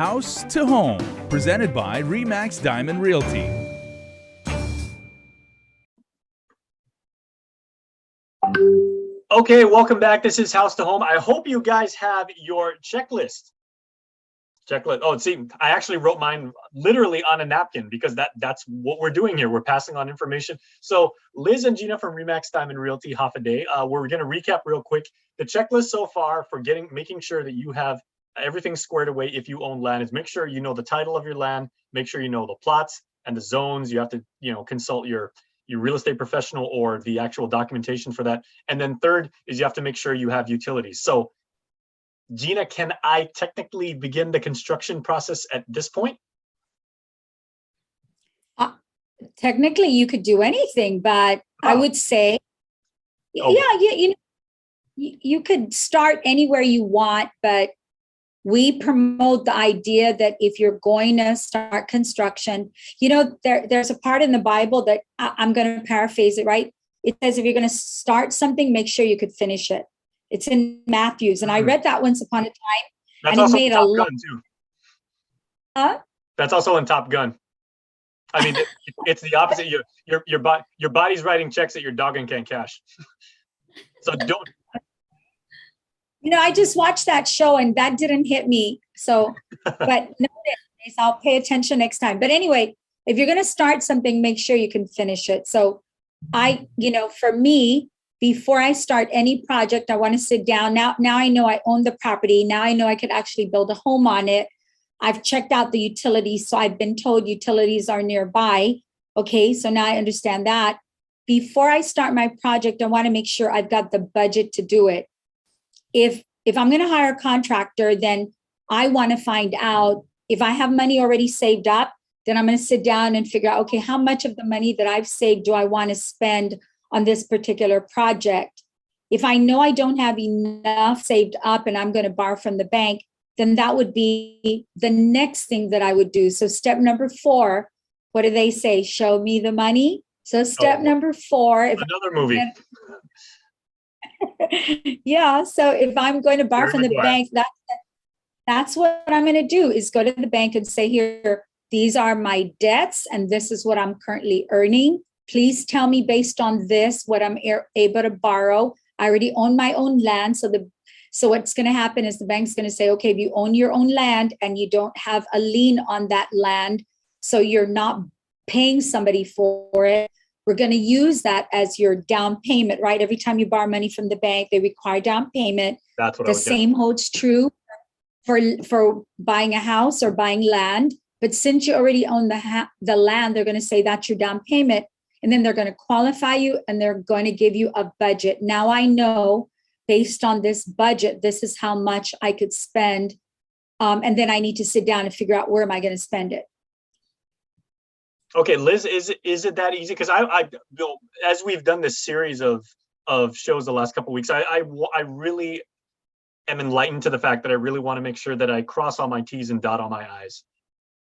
House to Home, presented by RE/MAX Diamond Realty. Okay, welcome back. This is House to Home. I hope you guys have your checklist. Oh, see, I actually wrote mine literally on a napkin because that's what we're doing here. We're passing on information. So Liz and Gina from RE/MAX Diamond Realty, half a day. We're going to recap real quick the checklist so far for making sure that you have everything squared away. If you own land, is make sure you know the title of your land, make sure you know the plots and the zones. You have to, consult your real estate professional or the actual documentation for that. And then third is you have to make sure you have utilities. So Gina, can I technically begin the construction process at this point? Technically, you could do anything, but I would say, yeah, you could start anywhere you want, but we promote the idea that if you're going to start construction, there's a part in the Bible that I'm going to paraphrase it, right? It says, if you're going to start something, make sure you could finish it. It's in Matthews, and I read that once upon a time. That's and also it made in Top a Gun too. Huh? That's also in Top Gun. I mean, it's the opposite. Your body's writing checks that your doggone can't cash. So don't. I just watched that show and that didn't hit me. So, but no, I'll pay attention next time. But anyway, if you're going to start something, make sure you can finish it. So for me, before I start any project, I want to sit down. Now I know I own the property. Now I know I could actually build a home on it. I've checked out the utilities. So I've been told utilities are nearby. Okay, so now I understand that. Before I start my project, I want to make sure I've got the budget to do it. If I'm going to hire a contractor, then I want to find out if I have money already saved up, then I'm going to sit down and figure out, okay, how much of the money that I've saved do I want to spend on this particular project? If I know I don't have enough saved up and I'm going to borrow from the bank, then that would be the next thing that I would do. So step number 4, what do they say? Show me the money. So step number 4. Another movie. Yeah. So if I'm going to borrow from the bank, that's what I'm going to do, is go to the bank and say, here, these are my debts and this is what I'm currently earning. Please tell me based on this what I'm able to borrow. I already own my own land. So what's going to happen is the bank's going to say, okay, if you own your own land and you don't have a lien on that land, so you're not paying somebody for it, we're going to use that as your down payment, right? Every time you borrow money from the bank, they require down payment. That's what the same holds true for buying a house or buying land. But since you already own the land, they're going to say that's your down payment. And then they're going to qualify you and they're going to give you a budget. Now I know based on this budget, this is how much I could spend. And then I need to sit down and figure out where am I going to spend it. Okay, Liz, is it that easy? Because I as we've done this series of shows the last couple of weeks, I really am enlightened to the fact that I really want to make sure that I cross all my T's and dot all my I's.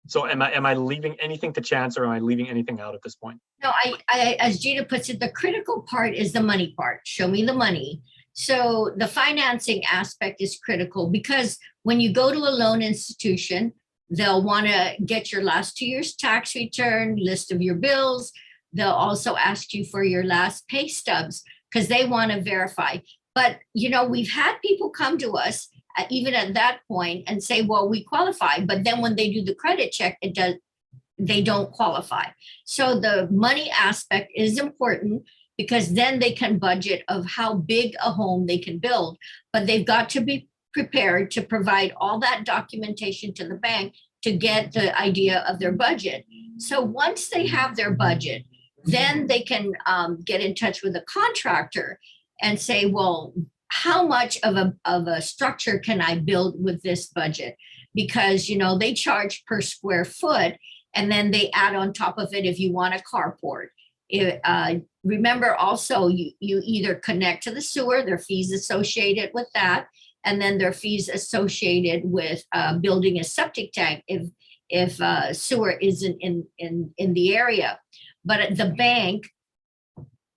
So am I leaving anything to chance, or am I leaving anything out at this point? No, I as Gina puts it, the critical part is the money part. Show me the money. So the financing aspect is critical, because when you go to a loan institution, they'll want to get your last 2 years tax return, list of your bills. They'll also ask you for your last pay stubs because they want to verify. But, we've had people come to us even at that point and say, well, we qualify. But then when they do the credit check, they don't qualify. So the money aspect is important, because then they can budget of how big a home they can build. But they've got to be prepared to provide all that documentation to the bank to get the idea of their budget. So once they have their budget, then they can get in touch with a contractor and say, well, how much of a structure can I build with this budget? Because, they charge per square foot, and then they add on top of it if you want a carport. Remember also, you either connect to the sewer, there are fees associated with that, and then there are fees associated with building a septic tank if sewer isn't in the area. But at the bank,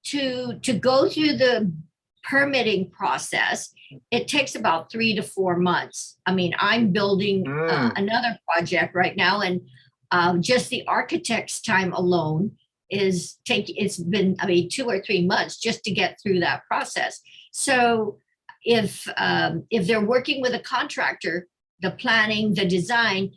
to go through the permitting process, it takes about 3 to 4 months. I mean, I'm building another project right now, and just the architect's time alone it's been, I mean, 2 or 3 months just to get through that process. So if they're working with a contractor, the planning, the design,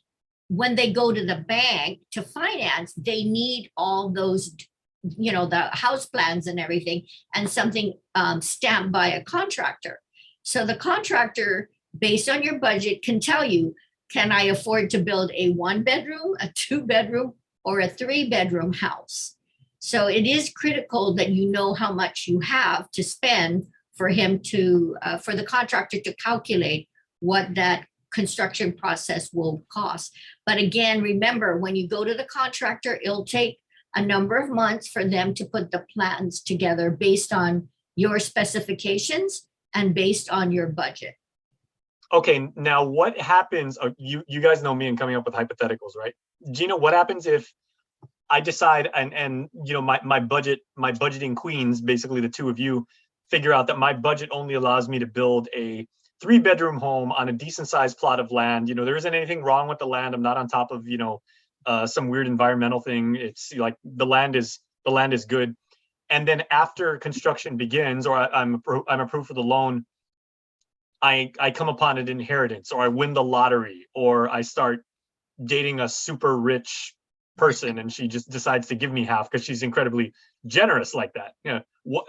when they go to the bank to finance, they need all those, you know, the house plans and everything, and something stamped by a contractor. So the contractor, based on your budget, can tell you, can I afford to build a 1-bedroom, a 2-bedroom, or a 3-bedroom house? So it is critical that you know how much you have to spend for him to, for the contractor to calculate what that construction process will cost. But again, remember, when you go to the contractor, it'll take a number of months for them to put the plans together based on your specifications and based on your budget. Okay, now what happens? You guys know me and coming up with hypotheticals, right? Gina, what happens if I decide and you know my budgeting queens, basically the two of you, figure out that my budget only allows me to build a 3-bedroom home on a decent sized plot of land. You know, there isn't anything wrong with the land. I'm not on top of, you know, some weird environmental thing. It's like the land is good. And then after construction begins, or I'm approved for the loan, I come upon an inheritance, or I win the lottery, or I start dating a super rich person and she just decides to give me half because she's incredibly generous like that. You know,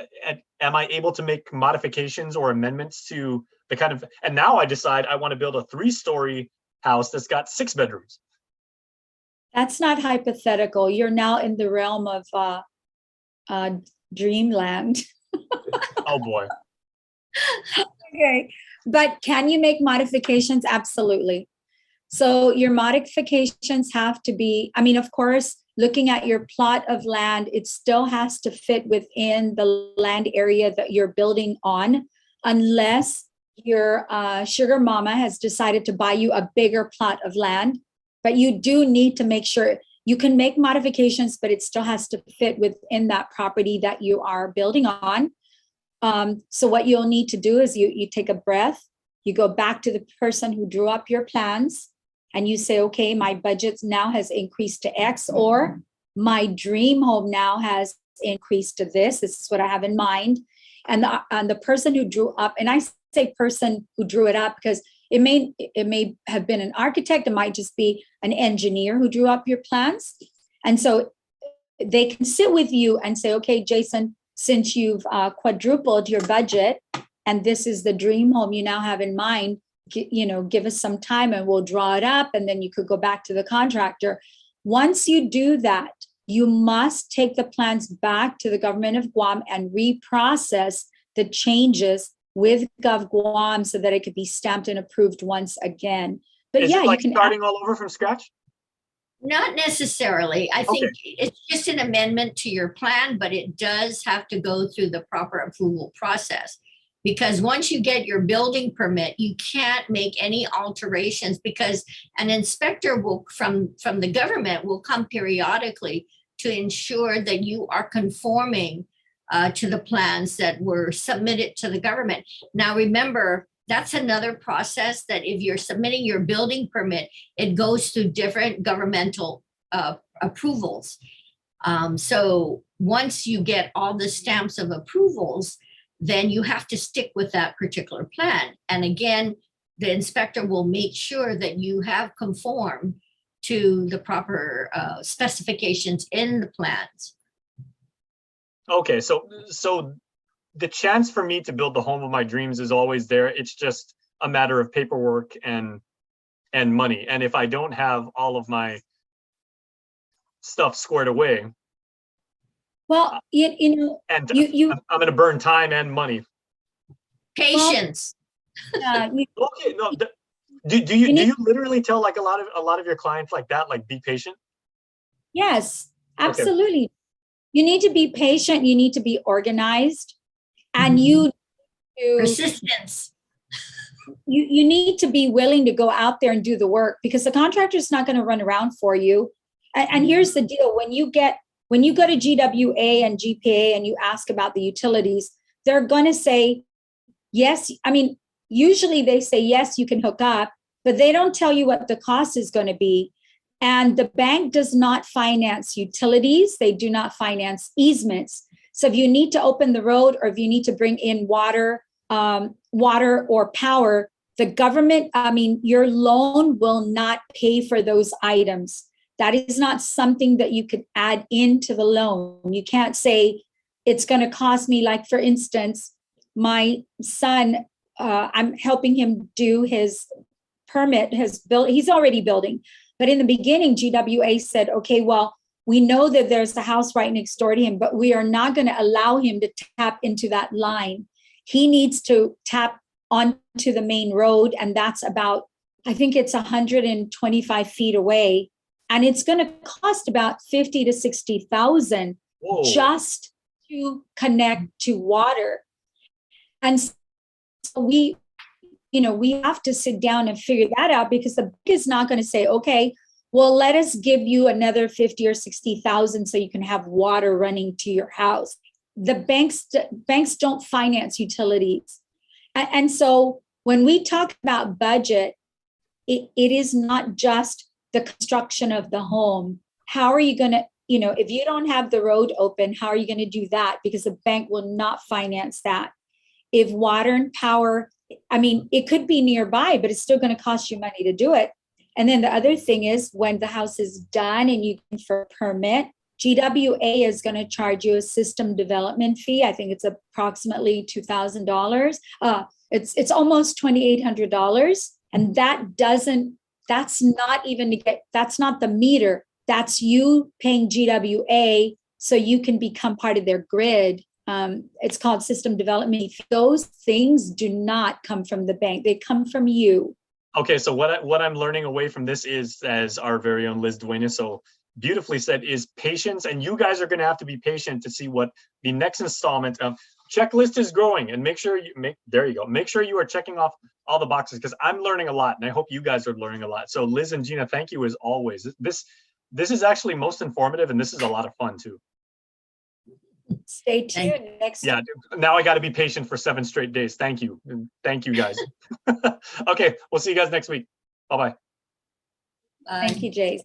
am I able to make modifications or amendments to the kind of, and now I decide I want to build a 3-story house that's got 6 bedrooms. That's not hypothetical. You're now in the realm of dreamland. Oh boy. Okay. But can you make modifications? Absolutely. So your modifications have to be, I mean, of course, looking at your plot of land, it still has to fit within the land area that you're building on, unless your sugar mama has decided to buy you a bigger plot of land. But you do need to make sure you can make modifications, but it still has to fit within that property that you are building on. So what you'll need to do is you take a breath, you go back to the person who drew up your plans, and you say, okay, my budget now has increased to X, or my dream home now has increased to this. This is what I have in mind. And the person who drew up, and I say person who drew it up because it may have been an architect, it might just be an engineer who drew up your plans. And so they can sit with you and say, okay, Jason, since you've quadrupled your budget and this is the dream home you now have in mind, you know, give us some time and we'll draw it up, and then you could go back to the contractor. Once you do that, you must take the plans back to the government of Guam and reprocess the changes with Gov Guam so that it could be stamped and approved once again. But is yeah, it like you can starting all over from scratch? Not necessarily. I think it's just an amendment to your plan, but it does have to go through the proper approval process. Because once you get your building permit, you can't make any alterations, because an inspector will from the government will come periodically to ensure that you are conforming to the plans that were submitted to the government. Now, remember, that's another process that if you're submitting your building permit, it goes through different governmental approvals. So once you get all the stamps of approvals, then you have to stick with that particular plan. And again, the inspector will make sure that you have conformed to the proper specifications in the plans. Okay, so the chance for me to build the home of my dreams is always there. It's just a matter of paperwork and money. And if I don't have all of my stuff squared away, well, you know, and you I'm going to burn time and money. Patience. Okay, no. Do you literally tell like a lot of your clients like that, like be patient? Yes, absolutely. Okay. You need to be patient. You need to be organized, and you persistence. You need to be willing to go out there and do the work, because the contractor is not going to run around for you. And here's the deal: when you go to GWA and GPA and you ask about the utilities, they're going to say, yes, I mean, usually they say, yes, you can hook up, but they don't tell you what the cost is going to be. And the bank does not finance utilities. They do not finance easements. So if you need to open the road or if you need to bring in water or power, the government, I mean, your loan will not pay for those items. That is not something that you could add into the loan. You can't say it's going to cost me, like, for instance, my son, I'm helping him do his permit, he's already building. But in the beginning, GWA said, okay, well, we know that there's a house right next door to him, but we are not going to allow him to tap into that line. He needs to tap onto the main road. And that's about, I think it's 125 feet away. And it's going to cost about 50 to 60,000 just to connect to water. And so we have to sit down and figure that out, because the bank is not going to say, okay, well, let us give you another 50 or 60,000 so you can have water running to your house. The banks don't finance utilities. And so when we talk about budget, it is not just the construction of the home. How are you going to, if you don't have the road open, how are you going to do that? Because the bank will not finance that. If water and power, I mean, it could be nearby, but it's still going to cost you money to do it. And then the other thing is, when the house is done and you can for a permit, GWA is going to charge you a system development fee. I think it's approximately $2,000. It's almost $2,800. And that's not the meter. That's you paying GWA so you can become part of their grid. It's called system development. Those things do not come from the bank. They come from you. Okay, so what I'm learning away from this is, as our very own Liz Dueñas so beautifully said, is patience. And you guys are going to have to be patient to see what the next installment of checklist is growing. And make sure you are checking off all the boxes, because I'm learning a lot, and I hope you guys are learning a lot. So Liz and Gina, thank you as always. This is actually most informative, and this is a lot of fun too. Stay tuned next time. Now I got to be patient for 7 straight days. Thank you guys. Okay, we'll see you guys next week. Bye-bye. Bye. Thank you, Jace.